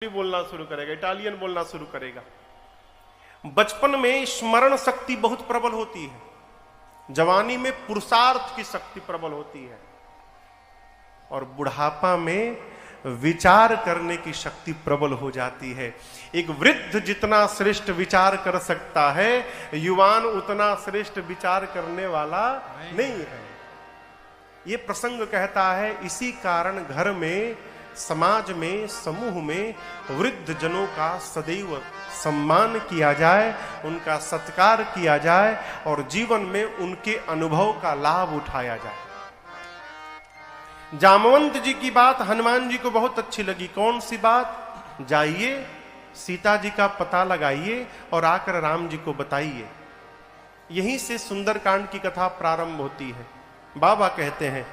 बोलना शुरू करेगा, इटालियन बोलना शुरू करेगा। बचपन में स्मरण शक्ति बहुत प्रबल होती है, जवानी में पुरुषार्थ की शक्ति प्रबल होती है, और बुढ़ापा में विचार करने की शक्ति प्रबल हो जाती है। एक वृद्ध जितना श्रेष्ठ विचार कर सकता है, युवान उतना श्रेष्ठ विचार करने वाला नहीं है। ये प्रसंग कहता है, इसी कारण घर में, समाज में, समूह में वृद्ध जनों का सदैव सम्मान किया जाए, उनका सत्कार किया जाए और जीवन में उनके अनुभव का लाभ उठाया जाए। जामवंत जी की बात हनुमान जी को बहुत अच्छी लगी। कौन सी बात? जाइए सीता जी का पता लगाइए और आकर राम जी को बताइए। यहीं से सुंदरकांड की कथा प्रारंभ होती है। बाबा कहते हैं,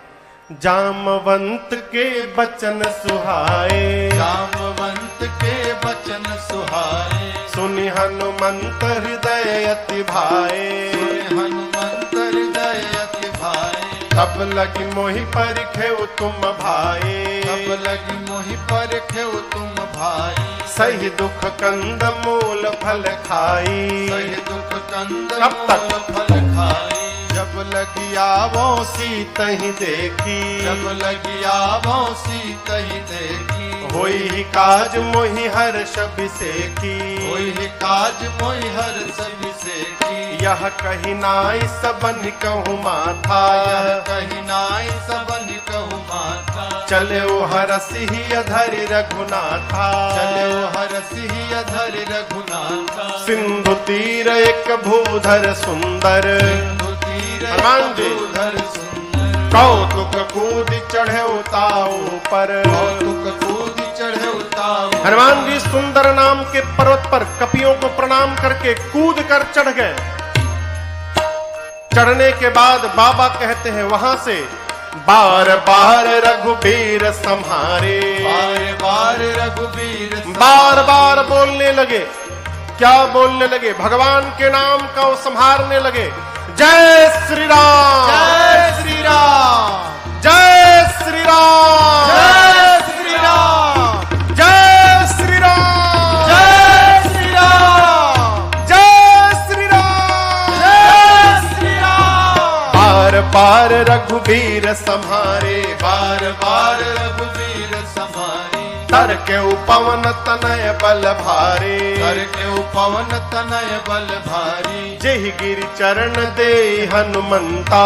जामवंत के बचन सुहाए, जामवंत के बचन सुहाए, सुनि हनुमंत हृदय अति भाए, सुनि हनुमंत हृदय अति भाए। तब लगी मोहि परिखेउ तुम भाई, तब लगी मोहि परिखेउ तुम भाई। सही दुख कंद मूल फल खाई, सही दुख कंद कब तक? मूल फल खाई। जब लगी आवो सीतहि देखी, जब लगी आवो सीतहि देखी। होई ही काज मोहि हर्ष अभिषेकी, होई ही काज मोहि हर्ष अभिषेकी। यह कही नाई सबन कहूँ माथा, यह कही नाई सबन कहूँ माथा। चले ओ हरसि अधरि रघुनाथा, चले ओ हरसि अधरि रघुनाथा। सिंधु तीर एक भूधर सुंदर, हनुमान जी कौतुक कूद चढ़े उताऊ पर, कौतुक कूद चढ़े उताऊ। हनुमान जी सुंदर नाम के पर्वत पर कपियों को प्रणाम करके कूद कर चढ़ गए। चढ़ने के बाद बाबा कहते हैं, वहां से बार बार रघुबीर संहारे, बार बार रघुबीर बार बार बोलने लगे। क्या बोलने लगे? भगवान के नाम का वो संहारने लगे। जय श्री राम, जय श्री राम, जय श्री राम, जय श्री राम, जय श्री राम, जय श्री राम, जय श्री राम, जय श्री राम। बार बार रघुबीर संहारे, बार बार रघुबीर संहारे। तर के उपवन तनय बल भारे, कर के उपवन तनय बल भारी। जेहि गिरि चरण दे हनुमंता,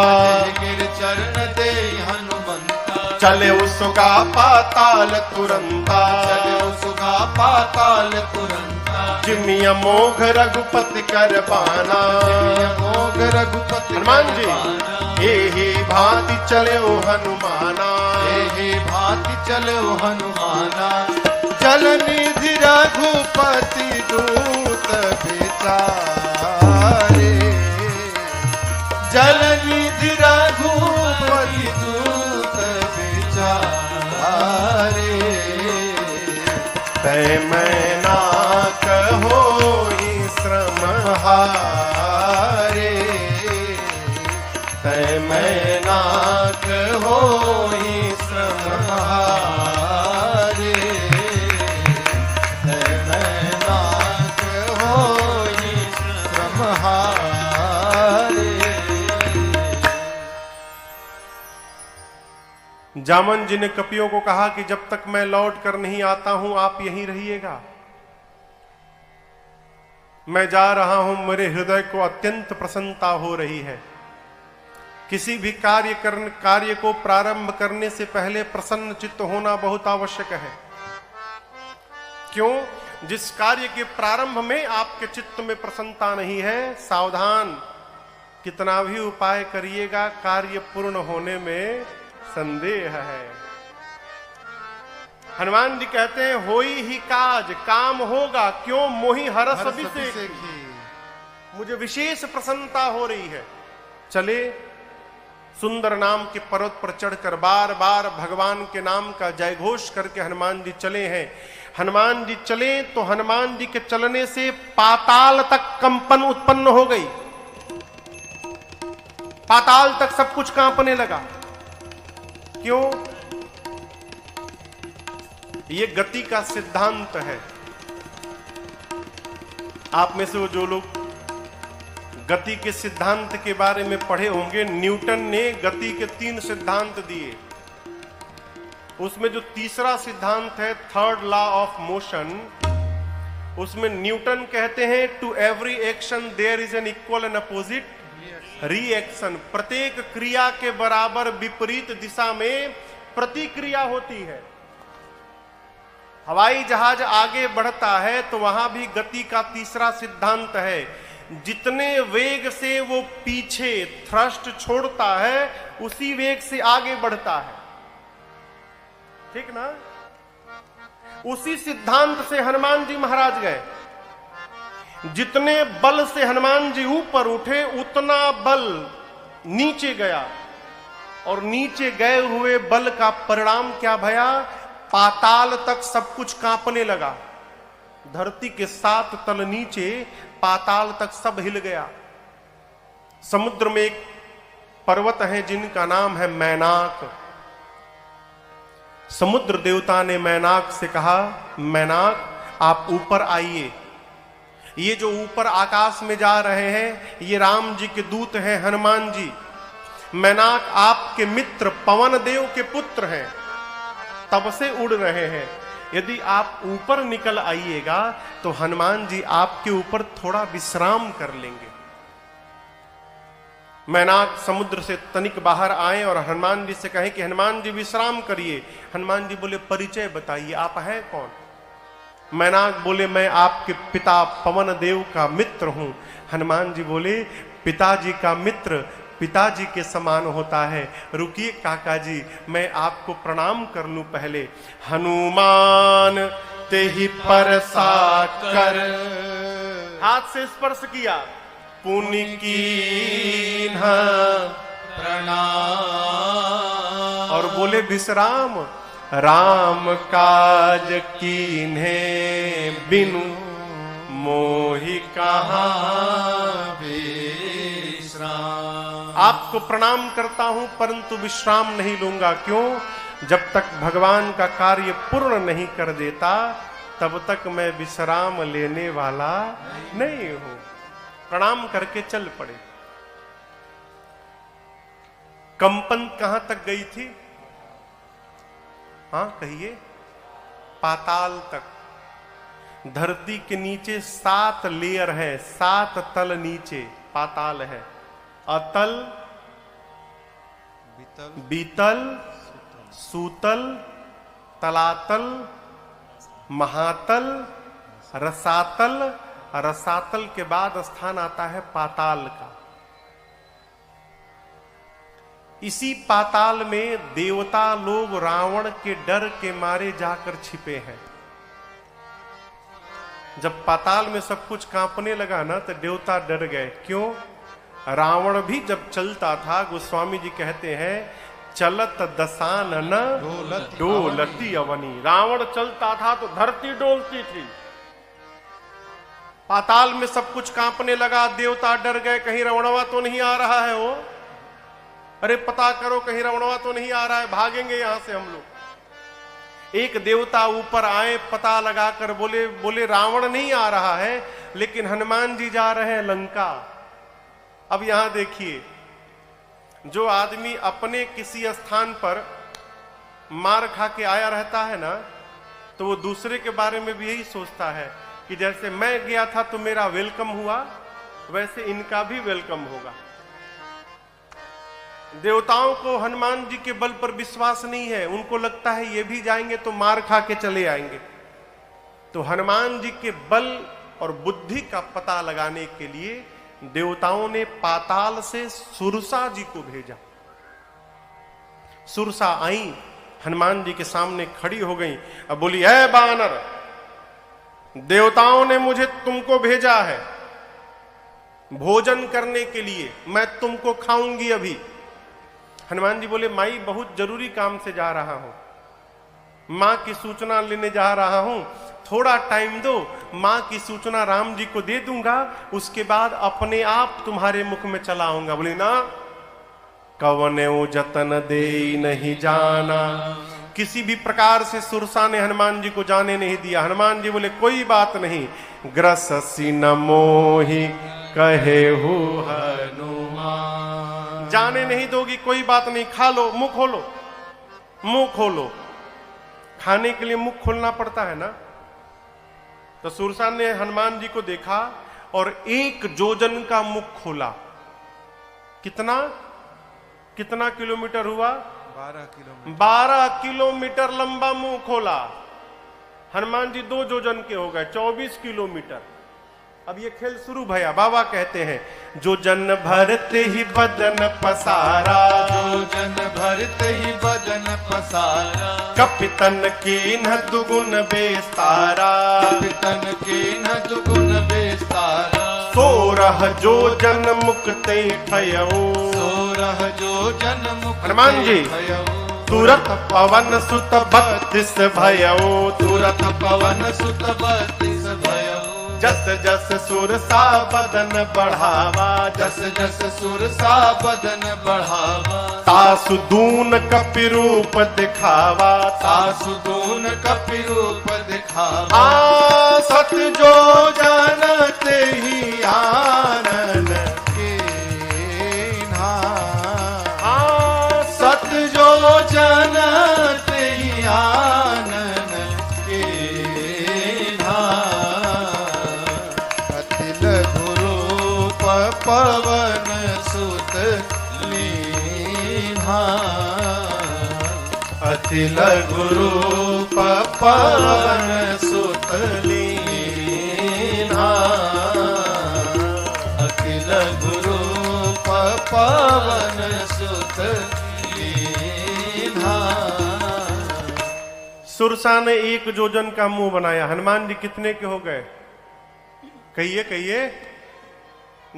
गिर चरण दे हनुमंता। चले उसका पाताल तुरंता, चले उसका पाताल तुरंता। जिमिया मोघ रघुपति कर पाना, मोघ रघुपति हनुमान जी पाना। हे भांति चले ओ हनुमाना, हे भांति चले ओ हनुमाना। जल निधि रघुपति दूत बिचारे, जल निधि रघुपति दूत बिचारे। तै मैं ना कहोई श्रम हारे, तै मैं ना कहोई श्रम हारे, तै मैं ना कहोई श्रम हारे। जामन जी ने कपियों को कहा कि जब तक मैं लौट कर नहीं आता हूं, आप यहीं रहिएगा। मैं जा रहा हूं, मेरे हृदय को अत्यंत प्रसन्नता हो रही है। किसी भी कार्य को प्रारंभ करने से पहले प्रसन्न चित्त होना बहुत आवश्यक है। क्यों? जिस कार्य के प्रारंभ में आपके चित्त में प्रसन्नता नहीं है, सावधान, कितना भी उपाय करिएगा, कार्य पूर्ण होने में संदेह है। हनुमान जी कहते हैं, होई ही काज, काम होगा। क्यों? मोहि हरस अभिषेकी, मुझे विशेष प्रसन्नता हो रही है। चले सुंदर नाम के पर्वत पर चढ़कर बार बार भगवान के नाम का जयघोष करके हनुमान जी चले हैं। हनुमान जी चले तो हनुमान जी के चलने से पाताल तक कंपन उत्पन्न हो गई। पाताल तक सब कुछ कांपने लगा। क्यों? ये गति का सिद्धांत है। आप में से वो जो लोग गति के सिद्धांत के बारे में पढ़े होंगे, न्यूटन ने गति के 3 सिद्धांत दिए। उसमें जो तीसरा सिद्धांत है, थर्ड लॉ ऑफ मोशन, उसमें न्यूटन कहते हैं to every action there is an equal and opposite reaction. प्रत्येक क्रिया के बराबर विपरीत दिशा में प्रतिक्रिया होती है। हवाई जहाज आगे बढ़ता है तो वहां भी गति का तीसरा सिद्धांत है, जितने वेग से वो पीछे थ्रस्ट छोड़ता है उसी वेग से आगे बढ़ता है। ठीक ना? उसी सिद्धांत से हनुमान जी महाराज गए। जितने बल से हनुमान जी ऊपर उठे उतना बल नीचे गया, और नीचे गए हुए बल का परिणाम क्या भया? पाताल तक सब कुछ कांपने लगा। धरती के 7 तल नीचे पाताल तक सब हिल गया। समुद्र में एक पर्वत है जिनका नाम है मैनाक। समुद्र देवता ने मैनाक से कहा, मैनाक आप ऊपर आइए। ये जो ऊपर आकाश में जा रहे हैं ये राम जी के दूत हैं, हनुमान जी। मैनाक आपके मित्र पवन देव के पुत्र हैं, तब से उड़ रहे हैं। यदि आप ऊपर निकल आइएगा तो हनुमान जी आपके ऊपर थोड़ा विश्राम कर लेंगे। मैनाक समुद्र से तनिक बाहर आए और हनुमान जी से कहे कि हनुमान जी विश्राम करिए। हनुमान जी बोले, परिचय बताइए, आप हैं कौन? मैनाक बोले, मैं आपके पिता पवन देव का मित्र हूं। हनुमान जी बोले, पिताजी का मित्र पिताजी के समान होता है। रुकिए काका जी, मैं आपको प्रणाम कर लूं पहले। हनुमान ते ही परसा कर, हाथ से स्पर्श किया, पुण्य कीन्ह प्रणाम, और बोले विश्राम। राम काज कीन्हे बिनु मोहि कहाँ विश्राम। आपको प्रणाम करता हूं परंतु विश्राम नहीं लूंगा। क्यों? जब तक भगवान का कार्य पूर्ण नहीं कर देता तब तक मैं विश्राम लेने वाला नहीं हूं। प्रणाम करके चल पड़े। कंपन कहां तक गई थी? हाँ कहिए, पाताल तक। धरती के नीचे 7 लेयर है, 7 तल नीचे पाताल है। अतल, बीतल, सूतल, तलातल, महातल, रसातल। रसातल के बाद स्थान आता है पाताल का। इसी पाताल में देवता लोग रावण के डर के मारे जाकर छिपे हैं। जब पाताल में सब कुछ कांपने लगा ना तो देवता डर गए। क्यों? रावण भी जब चलता था, गोस्वामी जी कहते हैं, चलत दसानन डोलती अवनी। रावण चलता था तो धरती डोलती थी। पाताल में सब कुछ कांपने लगा, देवता डर गए, कहीं रावणवा तो नहीं आ रहा है वो। अरे पता करो कहीं रावणवा तो नहीं आ रहा है, भागेंगे यहां से हम लोग। एक देवता ऊपर आए, पता लगाकर बोले रावण नहीं आ रहा है, लेकिन हनुमान जी जा रहे हैं लंका। अब यहां देखिए, जो आदमी अपने किसी स्थान पर मार खा के आया रहता है ना, तो वो दूसरे के बारे में भी यही सोचता है कि जैसे मैं गया था तो मेरा वेलकम हुआ, वैसे इनका भी वेलकम होगा। देवताओं को हनुमान जी के बल पर विश्वास नहीं है। उनको लगता है ये भी जाएंगे तो मार खा के चले आएंगे। तो हनुमान जी के बल और बुद्धि का पता लगाने के लिए देवताओं ने पाताल से सुरसा जी को भेजा। सुरसा आई, हनुमान जी के सामने खड़ी हो गई। अब बोली, ऐ बानर, देवताओं ने मुझे तुमको भेजा है भोजन करने के लिए, मैं तुमको खाऊंगी अभी। हनुमान जी बोले, माई बहुत जरूरी काम से जा रहा हूं, मां की सूचना लेने जा रहा हूं, थोड़ा टाइम दो, मां की सूचना राम जी को दे दूंगा, उसके बाद अपने आप तुम्हारे मुख में चला आऊंगा। बोले ना, कवने जतन दे नहीं जाना, किसी भी प्रकार से सुरसा ने हनुमान जी को जाने नहीं दिया। हनुमान जी बोले कोई बात नहीं, ग्रससी न मोहि कहे हु हनुमान। जाने नहीं दोगी कोई बात नहीं, खा लो, मुंह खोलो, मुंह खोलो। खाने के लिए मुंह खोलना पड़ता है ना। तो सुरसा ने हनुमान जी को देखा और 1 जोजन का मुख खोला। कितना कितना किलोमीटर हुआ? 12 किलोमीटर लंबा मुंह खोला। हनुमान जी 2 जोजन के हो गए, 24 किलोमीटर। अब ये खेल शुरू भया। बाबा कहते हैं जो जन भरते ही बदन पसारा, जो जन भरते ही बदन पसारा, कपितन की न दुगुन बेस्तारा, कपितन की न दुगुन बेस्तारा, 16 जो जन मुक्ते ठयऊ, 16 जो जन मुक्ते हनुमान जी ठयऊ, तुरत पवन सुत 32 भयऊ, तुरत पवन सुत 32 भयऊ, जस जस सुरसा बदन बढ़ावा, जस जस सुरसा बदन बढ़ावा, तासु दून कपि रूप दिखावा, सासु दून कपि रूप दिखावा, सत जो जानते ही आनन के ना, सत जो जानते ही आनन के ना, अति लघु रूप पवन सुत लीन्हा, अति लघु रूप पवन सुत लीन्हा, अति लघु रूप पवन सुत लीन्हा। सुरसा ने 1 जोजन का मुंह बनाया। हनुमान जी कितने के हो गए? कहिए कहिए।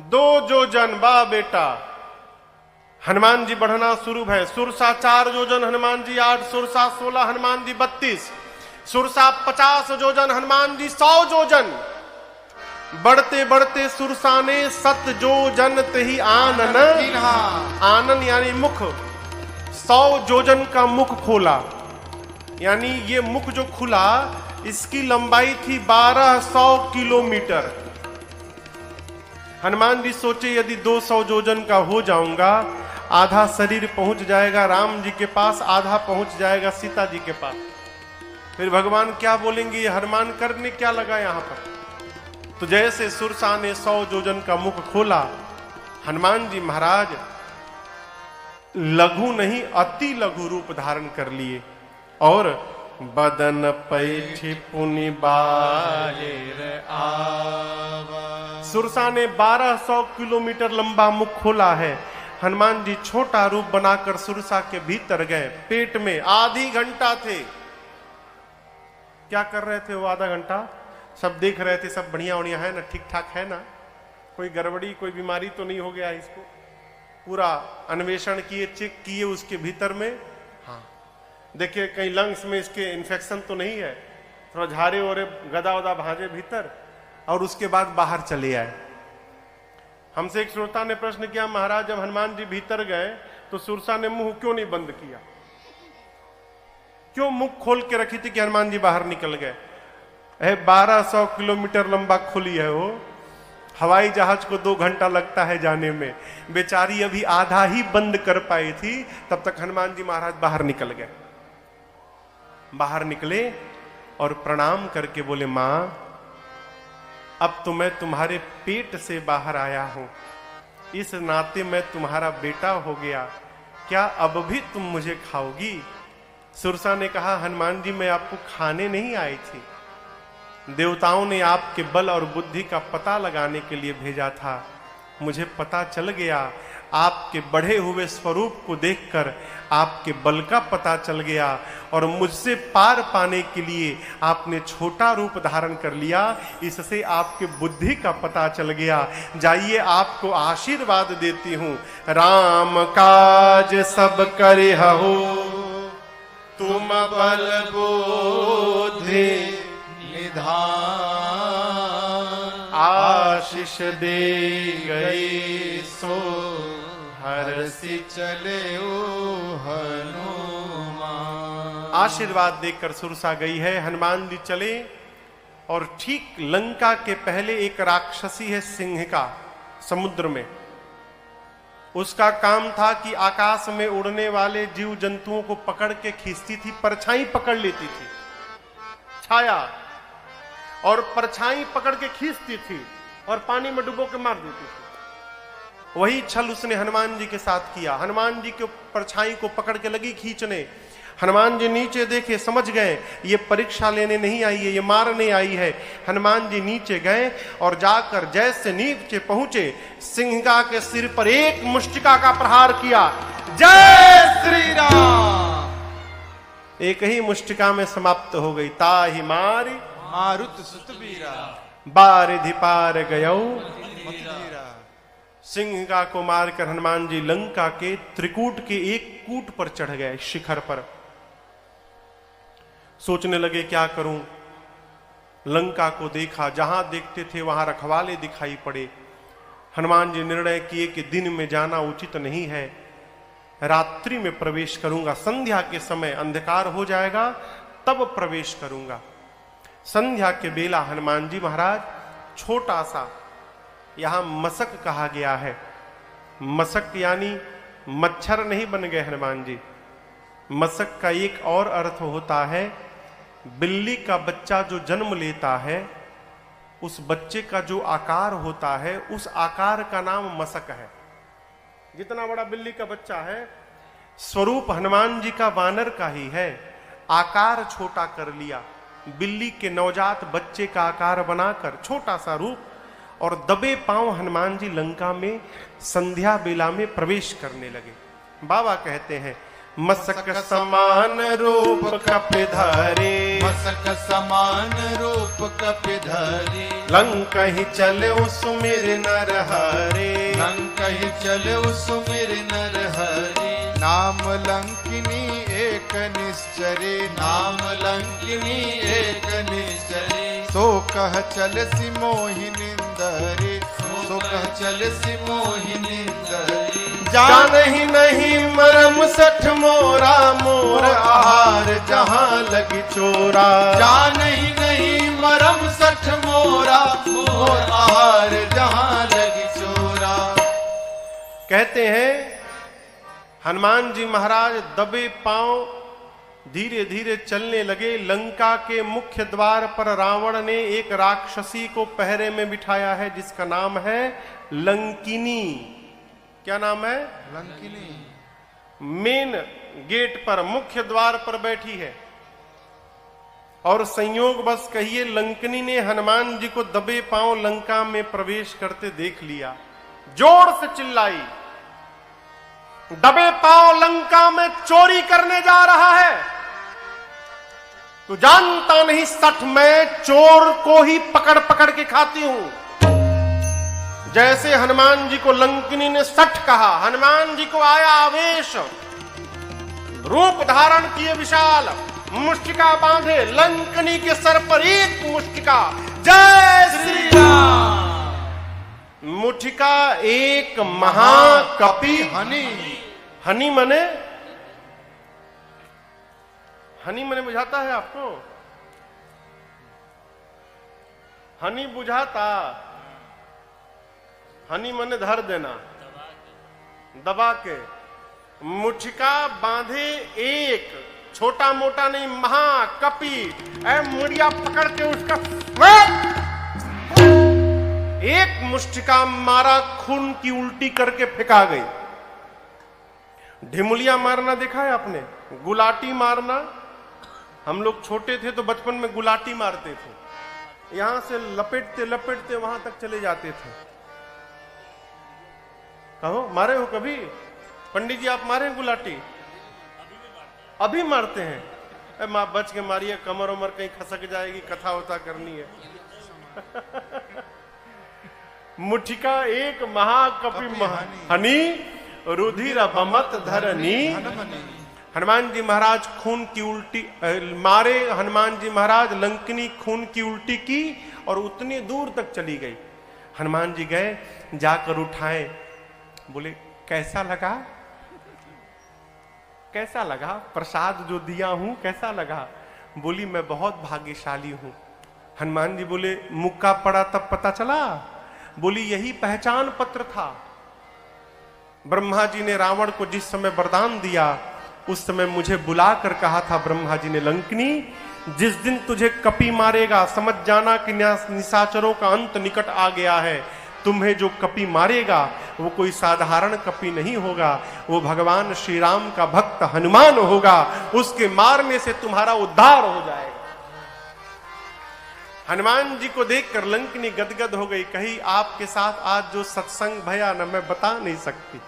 2 जोजन। बा बेटा। हनुमान जी बढ़ना शुरू है। सुरसा 4 जोजन, हनुमान जी 8, सुरसा 16, हनुमान जी 32, सुरसा 50 जोजन, हनुमान जी 100 जोजन। बढ़ते बढ़ते सुरसा ने 7 जोजन तही आनन, आनन यानी मुख, 100 जोजन का मुख खोला। यानी ये मुख जो खुला इसकी लंबाई थी 1200 किलोमीटर। हनुमान जी सोचे यदि 200 जोजन का हो जाऊंगा, आधा शरीर पहुंच जाएगा राम जी के पास, आधा पहुंच जाएगा सीता जी के पास। फिर भगवान क्या बोलेंगे, ये हनुमान करने क्या लगा यहां पर। तो जैसे सुरसा ने 100 जोजन का मुख खोला, हनुमान जी महाराज लघु नहीं अति लघु रूप धारण कर लिए और बदन पैठी पुनि बाहिर आवा। सुरसा ने 1200 किलोमीटर लंबा मुख खोला है। हनुमान जी छोटा रूप बनाकर सुरसा के भीतर गए। पेट में आधी घंटा थे। क्या कर रहे थे वो आधा घंटा? सब देख रहे थे, सब बढ़िया बढ़िया है ना, ठीक ठाक है ना, कोई गड़बड़ी कोई बीमारी तो नहीं हो गया इसको। पूरा अन्वेषण किए, चेक किए उसके भीतर में। हाँ देखिए कहीं लंग्स में इसके इन्फेक्शन तो नहीं है, थोड़ा झारे ओरे गदा वदा भाजे भीतर, और उसके बाद बाहर चले आए। हमसे एक श्रोता ने प्रश्न किया, महाराज जब हनुमान जी भीतर गए तो सुरसा ने मुंह क्यों नहीं बंद किया, क्यों मुंह खोल के रखी थी कि हनुमान जी बाहर निकल गए? 1200 किलोमीटर लंबा खुली है वो। हवाई जहाज को 2 घंटा लगता है जाने में, बेचारी अभी आधा ही बंद कर पाई थी, तब तक हनुमान जी महाराज बाहर निकल गए। बाहर निकले और प्रणाम करके बोले, मां अब तो मैं तुम्हारे पेट से बाहर आया हूं, इस नाते मैं तुम्हारा बेटा हो गया, क्या अब भी तुम मुझे खाओगी? सुरसा ने कहा, हनुमान जी मैं आपको खाने नहीं आई थी, देवताओं ने आपके बल और बुद्धि का पता लगाने के लिए भेजा था। मुझे पता चल गया, आपके बढ़े हुए स्वरूप को देखकर आपके बल का पता चल गया, और मुझसे पार पाने के लिए आपने छोटा रूप धारण कर लिया, इससे आपके बुद्धि का पता चल गया। जाइए आपको आशीर्वाद देती हूं। राम काज सब करिहु, तुम बल बुद्धि निधान, आशीष दे गई सो हरसि चले हनुमान। आशीर्वाद देकर सुरसा गई है। हनुमान जी चले और ठीक लंका के पहले एक राक्षसी है सिंहिका समुद्र में। उसका काम था कि आकाश में उड़ने वाले जीव जंतुओं को पकड़ के खींचती थी, परछाई पकड़ लेती थी, छाया और परछाई पकड़ के खींचती थी और पानी में डुबो के मार देती थी। वही छल उसने हनुमान जी के साथ किया। हनुमान जी के परछाई को पकड़ के लगी खींचने। हनुमान जी नीचे देखे, समझ गए ये परीक्षा लेने नहीं आई है, ये मारने आई है। हनुमान जी नीचे गए और जाकर जैसे नीचे पहुंचे सिंहिका के सिर पर एक मुष्टिका का प्रहार किया। जय श्री राम। एक ही मुष्टिका में समाप्त हो गई। ताहि मारी मारुत सुत बीरा बारिधि पार गयौ। सिंहिका को मारकर हनुमान जी लंका के त्रिकूट के एक कूट पर चढ़ गए, शिखर पर। सोचने लगे क्या करूं। लंका को देखा, जहां देखते थे वहां रखवाले दिखाई पड़े। हनुमान जी निर्णय किए कि दिन में जाना उचित नहीं है, रात्रि में प्रवेश करूंगा। संध्या के समय अंधकार हो जाएगा तब प्रवेश करूंगा। संध्या के बेला हनुमान जी महाराज छोटा सा, यहां मसक कहा गया है, मसक यानी मच्छर नहीं बन गए हनुमान जी। मसक का एक और अर्थ होता है बिल्ली का बच्चा जो जन्म लेता है उस बच्चे का जो आकार होता है उस आकार का नाम मसक है। जितना बड़ा बिल्ली का बच्चा है स्वरूप हनुमान जी का वानर का ही है, आकार छोटा कर लिया। बिल्ली के नवजात बच्चे का आकार बनाकर छोटा सा रूप और दबे पांव हनुमान जी लंका में संध्या बेला में प्रवेश करने लगे। बाबा कहते हैं मसक समान रूप कपिधारे, मसक समान रूप कपिधारे, लंका ही चले सुमिर नरहरे, लंका ही चले सुमिर नरहरे। नाम लंकिनी एक निश्चरे, नाम लंकिनी एक निश्चरे। सो कह चल सी मोहिनिंदरे, सो कह चल सी मोहिनिंदरे। जान ही नहीं मरम सठ मोरा, मोर आहार जहां लगी चोरा। जान ही नहीं मरम सठ मोरा, मोर आहार जहां लगी चोरा। कहते हैं हनुमान जी महाराज दबे पांव धीरे धीरे चलने लगे। लंका के मुख्य द्वार पर रावण ने एक राक्षसी को पहरे में बिठाया है जिसका नाम है लंकिनी। क्या नाम है? लंकिनी। मेन गेट पर मुख्य द्वार पर बैठी है और संयोग बस कहिए लंकिनी ने हनुमान जी को दबे पांव लंका में प्रवेश करते देख लिया। जोर से चिल्लाई, दबे पांव लंका में चोरी करने जा रहा है, तू जानता नहीं सठ मैं चोर को ही पकड़ पकड़ के खाती हूं। जैसे हनुमान जी को लंकिनी ने सठ कहा, हनुमान जी को आया आवेश, रूप धारण किए विशाल, मुष्टिका बांधे, लंकिनी के सर पर एक मुष्टिका। जय श्री राम। मुष्टिका एक महाकपि हनी। हनी मने, हनी मने बुझाता है आपको? हनी बुझाता? हनी मने धर देना, दबा के। मुठिका बांधे एक, छोटा मोटा नहीं, महाकपि। मुड़िया पकड़ के उसका एक मुष्टिका मारा, खून की उल्टी करके फेंका गई। ढिमुलिया मारना देखा है आपने? गुलाटी मारना। हम लोग छोटे थे तो बचपन में गुलाटी मारते थे, यहां से लपेटते लपेटते वहां तक चले जाते थे। कहो मारे हो कभी? पंडित जी आप मारे हैं गुलाटी? अभी मारते हैं? मां बच के मारिए, कमर उमर कहीं खसक जाएगी, कथा वथा करनी है। मुठिका एक महाकपि हनी, रुधिर बमत धरनी। हनुमान जी महाराज खून की उल्टी मारे। हनुमान जी महाराज लंकिनी खून की उल्टी की और उतनी दूर तक चली गई। हनुमान जी गए, जाकर उठाए, बोले कैसा लगा? कैसा लगा प्रसाद जो दिया हूं, कैसा लगा? बोली मैं बहुत भाग्यशाली हूं। हनुमान जी बोले मुक्का पड़ा तब पता चला? बोली यही पहचान पत्र था। ब्रह्मा जी ने रावण को जिस समय वरदान दिया उस समय मुझे बुलाकर कहा था ब्रह्मा जी ने, लंकनी जिस दिन तुझे कपि मारेगा समझ जाना कि निशाचरों का अंत निकट आ गया है। तुम्हें जो कपि मारेगा वो कोई साधारण कपि नहीं होगा, वो भगवान श्री राम का भक्त हनुमान होगा। उसके मारने से तुम्हारा उद्धार हो जाएगा। हनुमान जी को देखकर लंकनी गदगद हो गई, कही आपके साथ आज जो सत्संग भया न मैं बता नहीं सकती।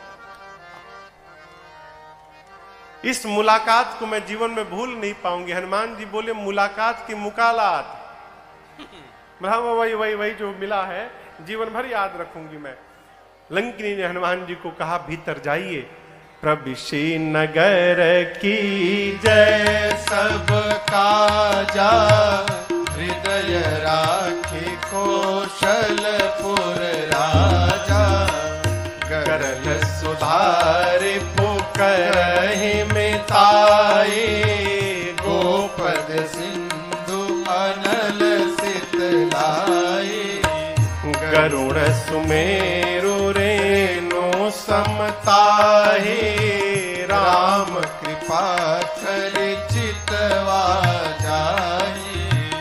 इस मुलाकात को मैं जीवन में भूल नहीं पाऊंगी। हनुमान जी बोले मुलाकात की मुकालात, वही जो मिला है जीवन भर याद रखूंगी मैं। लंकिनी ने हनुमान जी को कहा भीतर जाइए। प्रविशे नगर की जय सब काजा, हृदय राखे कौशलपुर राजा। करल सुधारे पुकरहि मिताए, गोपद सिंधु अनल सितलाए। गरुड़ सुमेरु रेणु समताहे, राम कृपा कर चितवा जाए।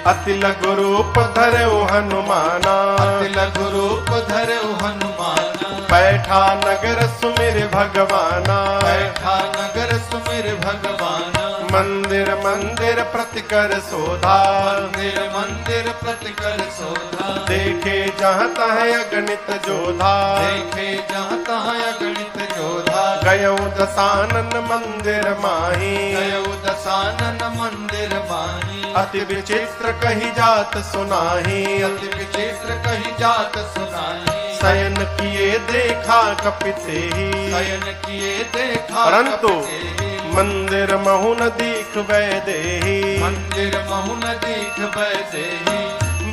अति लघु रूप धरऊ हनुमाना, अति लघु रूप धरऊ हनुमाना। बैठा नगर सुमिर भगवाना, बैठा नगर सुमिर भगवाना। मंदिर मंदिर प्रतिकर शोधा, मंदिर मंदिर प्रतिकर शोधा। देखे जहाँ तहाँ अगणित जोधा, देखे जहाँ तहाँ अगणित जोधा। गयऊ दशानन मंदिर माही, गयऊ दशानन मंदिर माही। अति विचित्र कही जात सुनाही, अति विचित्र कही जात सुनाही। शयन किए देखा कपिते ही, शयन किए देखा परंतु कपिते ही। मंदिर महु न दीख वैदेही, मंदिर महु न दीख वैदेही।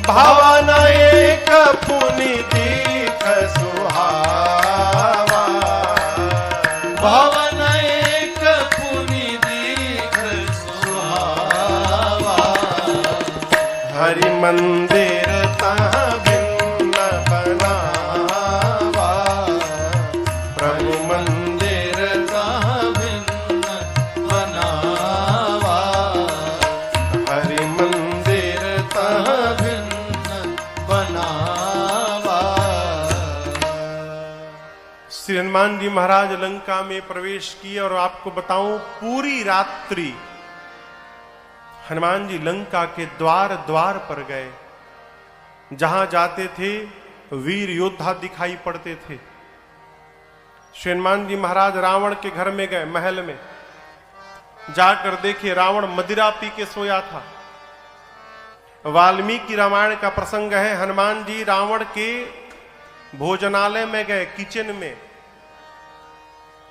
भावना एक पुनि दीख सुहावा, भावना एक पुनि दीख सुहावा। हरि मंदिर तहाँ भिन्न बनावा, प्रभु मंदिर तहाँ भिन्न बनावा। हरि मंदिर तहाँ भिन्न बनावा। श्री हनुमान जी महाराज लंका में प्रवेश किए। और आपको बताऊं पूरी रात्रि हनुमान जी लंका के द्वार द्वार पर गए। जहां जाते थे वीर योद्धा दिखाई पड़ते थे। श्री हनुमान जी महाराज रावण के घर में गए, महल में जाकर देखे रावण मदिरा पी के सोया था। वाल्मीकि रामायण का प्रसंग है। हनुमान जी रावण के भोजनालय में गए, किचन में,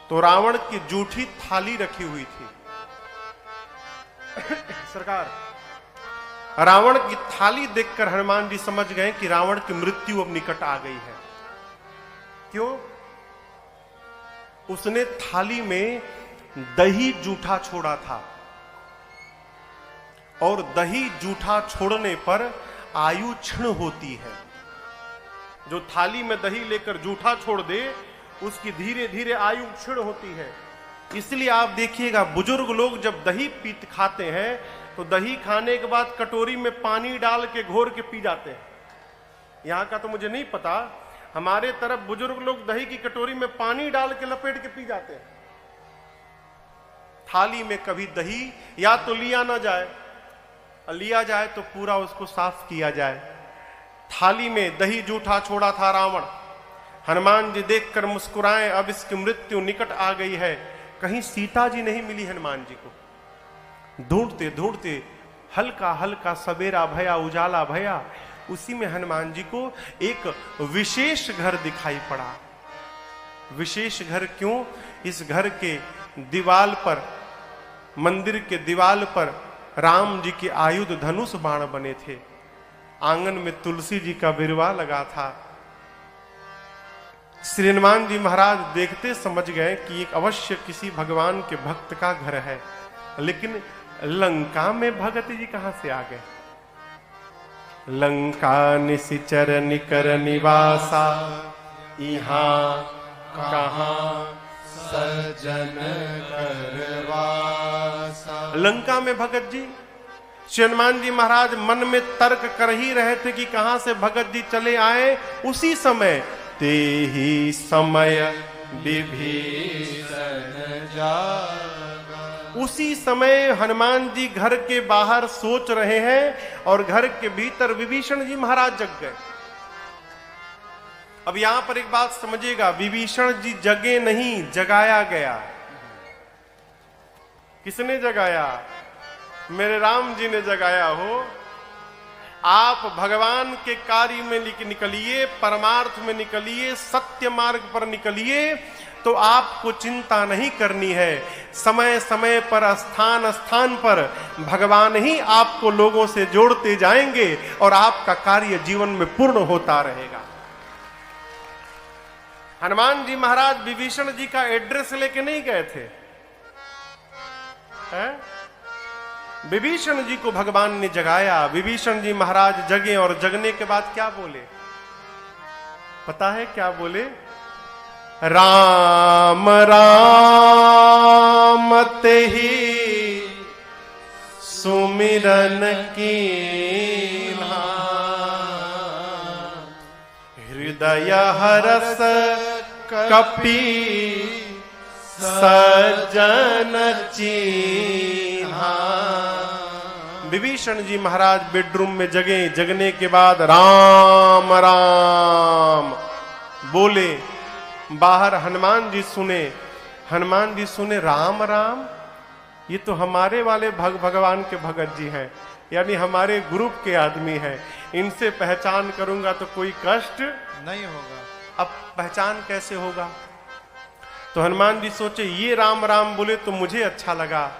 तो रावण की जूठी थाली रखी हुई थी। सरकार, रावण की थाली देखकर हनुमान जी समझ गए कि रावण की मृत्यु अब निकट आ गई है। क्यों? उसने थाली में दही जूठा छोड़ा था, और दही जूठा छोड़ने पर आयु क्षीण होती है। जो थाली में दही लेकर जूठा छोड़ दे उसकी धीरे धीरे आयु क्षीण होती है। इसलिए आप देखिएगा बुजुर्ग लोग जब दही पीत खाते हैं तो दही खाने के बाद कटोरी में पानी डाल के घोर के पी जाते हैं। यहां का तो मुझे नहीं पता, हमारे तरफ बुजुर्ग लोग दही की कटोरी में पानी डाल के लपेट के पी जाते हैं। थाली में कभी दही या तो लिया ना जाए, लिया जाए तो पूरा उसको साफ किया जाए। थाली में दही जूठा छोड़ा था रावण। हनुमान जी देखकर मुस्कुराए, अब इसकी मृत्यु निकट आ गई है। कहीं सीता जी नहीं मिली हनुमान जी को। ढूंढते ढूंढते हल्का हल्का सवेरा भया, उजाला भया, उसी में हनुमान जी को एक विशेष घर दिखाई पड़ा। विशेष घर क्यों? इस घर के दीवाल पर, मंदिर के दीवाल पर राम जी के आयुध धनुष बाण बने थे। आंगन में तुलसी जी का बिरवा लगा था। श्री हनुमान जी महाराज देखते समझ गए कि एक अवश्य किसी भगवान के भक्त का घर है, लेकिन लंका में भगत जी कहां से आ गए? लंका निशिचर निकर निवासा, यहाँ कहां सज्जन करवासा। लंका में भगत जी। श्री हनुमान जी महाराज मन में तर्क कर ही रहे थे कि कहां से भगत जी चले आए। उसी समय ते ही समय विभीषण जागा। उसी समय हनुमान जी घर के बाहर सोच रहे हैं और घर के भीतर विभीषण जी महाराज जग गए। अब यहां पर एक बात समझिएगा, विभीषण जी जगे नहीं, जगाया गया। किसने जगाया? मेरे राम जी ने जगाया हो। आप भगवान के कार्य में निकलिए, परमार्थ में निकलिए, सत्य मार्ग पर निकलिए, तो आपको चिंता नहीं करनी है। समय समय पर, स्थान स्थान पर भगवान ही आपको लोगों से जोड़ते जाएंगे और आपका कार्य जीवन में पूर्ण होता रहेगा। हनुमान जी महाराज विभीषण जी का एड्रेस लेके नहीं गए थे, हैं? विभीषण जी को भगवान ने जगाया। विभीषण जी महाराज जगे और जगने के बाद क्या बोले पता है? क्या बोले? राम राम ते ही सुमिरन कीन्हा, हृदय हरस कपि सज्जन चीन्हा। विभीषण जी महाराज बेडरूम में जगे। जगने के बाद राम राम बोले। बाहर हनुमान जी सुने। हनुमान जी सुने राम राम, ये तो हमारे वाले भगवान के भगत जी हैं, यानी हमारे ग्रुप के आदमी हैं। इनसे पहचान करूंगा तो कोई कष्ट नहीं होगा। अब पहचान कैसे होगा? तो हनुमान जी सोचे ये राम राम बोले तो मुझे अच्छा लगा,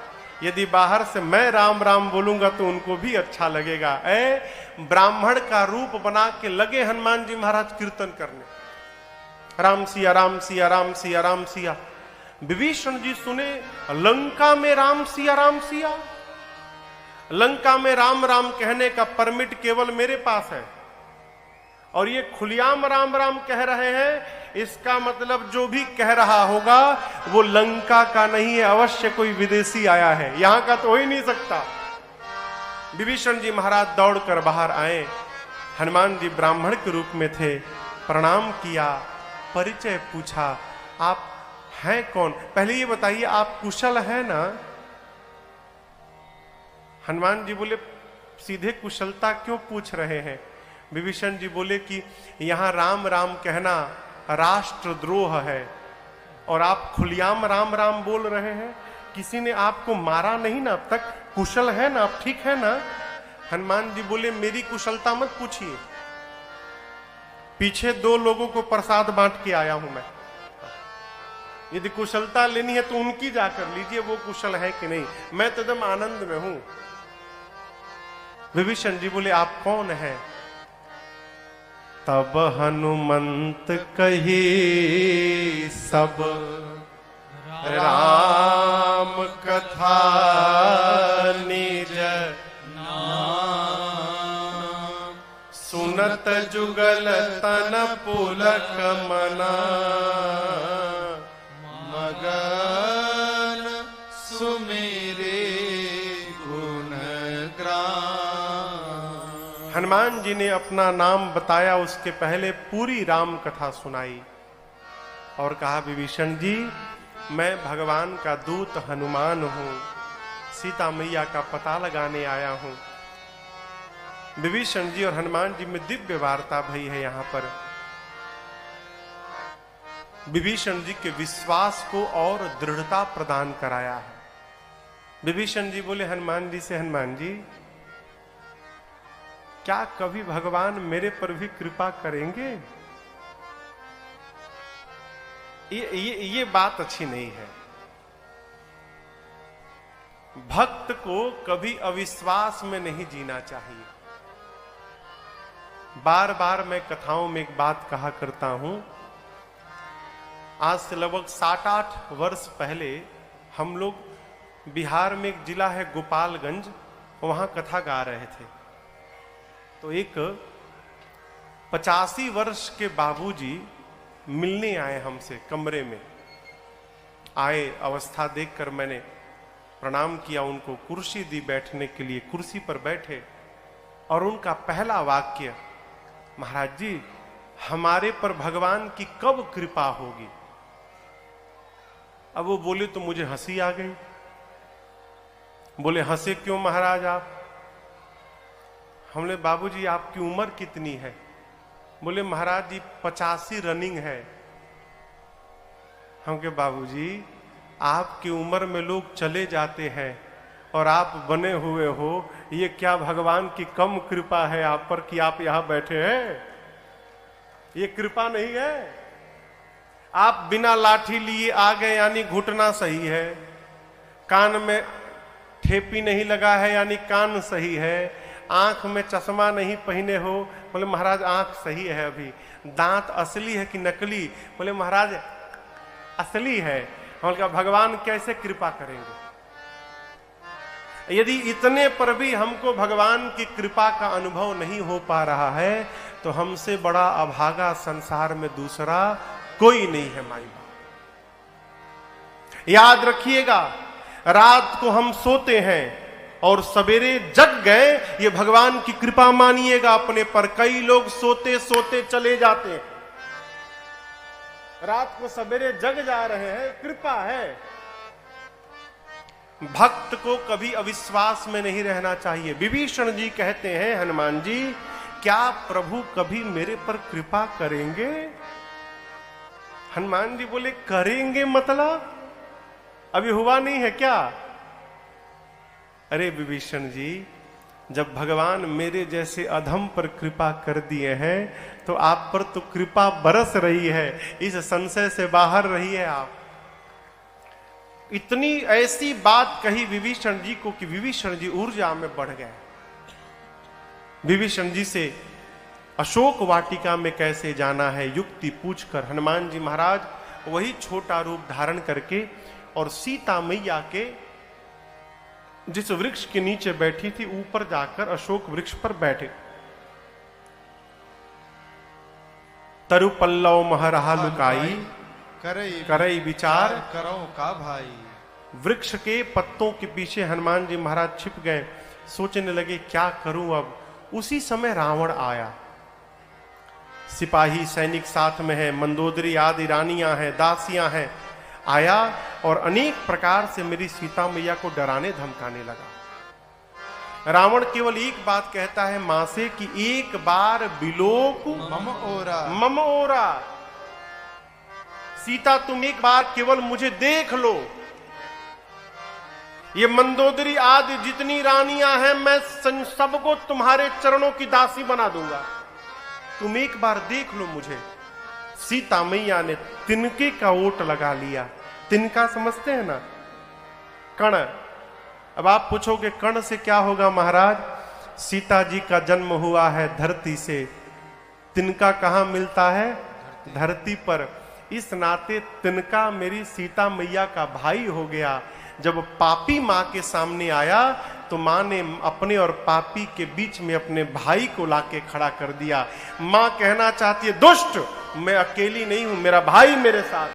यदि बाहर से मैं राम राम बोलूंगा तो उनको भी अच्छा लगेगा। ब्राह्मण का रूप बना के लगे हनुमान जी महाराज कीर्तन करने, राम सिया राम सिया राम सिया राम सिया। विभीषण जी सुने लंका में राम सिया राम सिया। लंका में राम राम कहने का परमिट केवल मेरे पास है, और ये खुलियाम राम राम कह रहे हैं। इसका मतलब जो भी कह रहा होगा वो लंका का नहीं है, अवश्य कोई विदेशी आया है, यहां का तो हो ही नहीं सकता। विभीषण जी महाराज दौड़कर बाहर आए। हनुमान जी ब्राह्मण के रूप में थे। प्रणाम किया, परिचय पूछा, आप हैं कौन? पहले ये बताइए आप कुशल हैं ना? हनुमान जी बोले सीधे कुशलता क्यों पूछ रहे हैं? विभीषण जी बोले कि यहां राम राम कहना राष्ट्रद्रोह है और आप खुलियाम राम राम बोल रहे हैं। किसी ने आपको मारा नहीं ना अब तक? कुशल है ना? आप ठीक है ना? हनुमान जी बोले मेरी कुशलता मत पूछिए, पीछे 2 लोगों को प्रसाद बांट के आया हूं मैं। यदि कुशलता लेनी है तो उनकी जाकर लीजिए, वो कुशल है कि नहीं। मैं तो एकदम आनंद में हूं। विभीषण जी बोले आप कौन हैं? तब हनुमंत कही सब राम कथा निज नाम, सुनत जुगल तन पुलक मना, मगन सुमेरे गुण ग्राम। हनुमान जी ने अपना नाम बताया, उसके पहले पूरी राम कथा सुनाई और कहा विभीषण जी मैं भगवान का दूत हनुमान हूं, सीता मैया का पता लगाने आया हूं। विभीषण जी और हनुमान जी में दिव्य वार्ता भई है। यहां पर विभीषण जी के विश्वास को और दृढ़ता प्रदान कराया है। विभीषण जी बोले हनुमान जी से, हनुमान जी क्या कभी भगवान मेरे पर भी कृपा करेंगे? ये बात अच्छी नहीं है। भक्त को कभी अविश्वास में नहीं जीना चाहिए। बार बार मैं कथाओं में एक बात कहा करता हूं, आज से लगभग 7-8 वर्ष पहले हम लोग बिहार में एक जिला है गोपालगंज, वहां कथा गा रहे थे। तो एक 85 वर्ष के बाबूजी मिलने आए हमसे, कमरे में आए। अवस्था देखकर मैंने प्रणाम किया, उनको कुर्सी दी बैठने के लिए, कुर्सी पर बैठे और उनका पहला वाक्य, महाराज जी हमारे पर भगवान की कब कृपा होगी। अब वो बोले तो मुझे हंसी आ गई। बोले हंसे क्यों महाराज आप? हमने बाबूजी आपकी उम्र कितनी है? बोले महाराज जी 85 रनिंग है। हम के बाबूजी आपकी उम्र में लोग चले जाते हैं और आप बने हुए हो, ये क्या भगवान की कम कृपा है आप पर कि आप यहां बैठे हैं? ये कृपा नहीं है। आप बिना लाठी लिए आ गए यानी घुटना सही है, कान में ठेपी नहीं लगा है यानी कान सही है, आंख में चश्मा नहीं पहने हो। बोले महाराज आंख सही है अभी। दांत असली है कि नकली? बोले महाराज असली है। हमने कहा भगवान कैसे कृपा करेंगे? यदि इतने पर भी हमको भगवान की कृपा का अनुभव नहीं हो पा रहा है तो हमसे बड़ा अभागा संसार में दूसरा कोई नहीं है माई बाप। याद रखिएगा, रात को हम सोते हैं और सवेरे जग गए, ये भगवान की कृपा मानिएगा अपने पर। कई लोग सोते सोते चले जाते हैं, रात को सवेरे जग जा रहे हैं, कृपा है। भक्त को कभी अविश्वास में नहीं रहना चाहिए। विभीषण जी कहते हैं हनुमान जी, क्या प्रभु कभी मेरे पर कृपा करेंगे? हनुमान जी बोले करेंगे मतलब अभी हुआ नहीं है क्या? अरे विभीषण जी, जब भगवान मेरे जैसे अधम पर कृपा कर दिए हैं तो आप पर तो कृपा बरस रही है, इस संशय से बाहर रहिए आप। इतनी ऐसी बात कही विभीषण जी को कि विभीषण जी ऊर्जा में बढ़ गए। विभीषण जी से अशोक वाटिका में कैसे जाना है युक्ति पूछकर हनुमान जी महाराज वही छोटा रूप धारण करके और सीता मैया के जिस वृक्ष के नीचे बैठी थी ऊपर जाकर अशोक वृक्ष पर बैठे। तरु पल्लव महरहा लुकाई, करई विचार करो का भाई। वृक्ष के पत्तों के पीछे हनुमान जी महाराज छिप गए, सोचने लगे क्या करूं अब। उसी समय रावण आया, सिपाही सैनिक साथ में है, मंदोदरी आदि रानियां हैं, दासियां हैं। आया और अनेक प्रकार से मेरी सीता मैया को डराने धमकाने लगा। रावण केवल एक बात कहता है मां से कि एक बार बिलोक मम ओरा, सीता तुम एक बार केवल मुझे देख लो। ये मंदोदरी आदि जितनी रानियां हैं मैं सबको तुम्हारे चरणों की दासी बना दूंगा, तुम एक बार देख लो मुझे। सीता मैया ने तिनके का ओट लगा लिया। तिनका समझते हैं ना, कण। अब आप पूछोगे कण से क्या होगा महाराज? सीता जी का जन्म हुआ है धरती से, तिनका कहां मिलता है? धरती पर। इस नाते तिनका मेरी सीता मैया का भाई हो गया। जब पापी मां के सामने आया तो मां ने अपने और पापी के बीच में अपने भाई को लाके खड़ा कर दिया। मां कहना चाहती है दुष्ट, मैं अकेली नहीं हूं, मेरा भाई मेरे साथ।